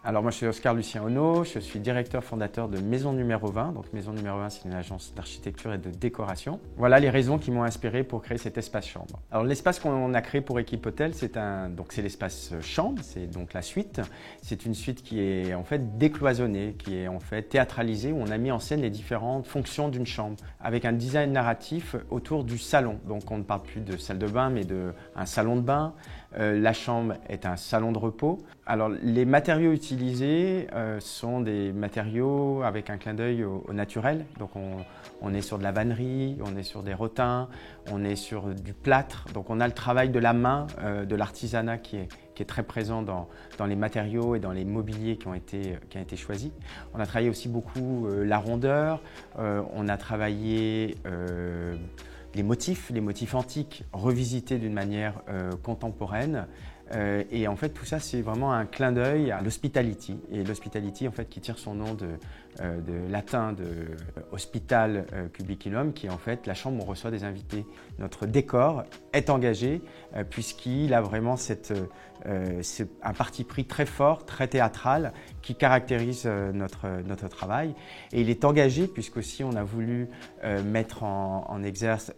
Alors moi je suis Oscar Lucien Ono, je suis directeur fondateur de Maison Numéro 20. Donc Maison Numéro 20 c'est une agence d'architecture et de décoration. Voilà les raisons qui m'ont inspiré pour créer cet espace chambre. Alors l'espace qu'on a créé pour Équipe Hôtel, c'est l'espace chambre, c'est donc la suite. C'est une suite qui est en fait décloisonnée, qui est en fait théâtralisée, où on a mis en scène les différentes fonctions d'une chambre, avec un design narratif autour du salon. Donc on ne parle plus de salle de bain, mais d'un salon de bain. La chambre est un salon de repos. Alors les matériaux utilisés sont des matériaux avec un clin d'œil au naturel. Donc on est sur de la vannerie, on est sur des rotins, on est sur du plâtre. Donc on a le travail de la main, de l'artisanat qui est très présent dans les matériaux et dans les mobiliers qui ont été choisis. On a travaillé aussi beaucoup la rondeur, on a travaillé les motifs antiques revisités d'une manière contemporaine. Et en fait, tout ça, c'est vraiment un clin d'œil à l'hospitality. Et l'hospitality, en fait, qui tire son nom de latin de hospital cubiculum, qui est en fait la chambre où on reçoit des invités. Notre décor est engagé puisqu'il a vraiment un parti pris très fort, très théâtral, qui caractérise notre travail. Et il est engagé puisqu'aussi on a voulu mettre en exergue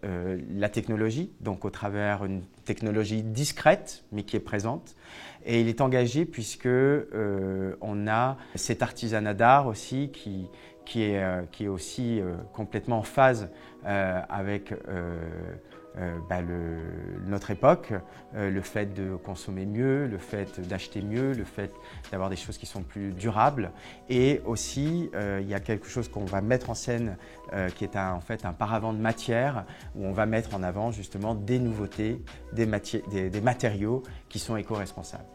la technologie, donc au travers une technologie discrète, mais qui est présente. Et il est engagé puisque on a cet artisanat d'art aussi qui est aussi complètement en phase avec notre époque, le fait de consommer mieux, le fait d'acheter mieux, le fait d'avoir des choses qui sont plus durables. Et aussi, il y a quelque chose qu'on va mettre en scène qui est en fait un paravent de matière où on va mettre en avant justement des nouveautés, des matériaux qui sont éco-responsables.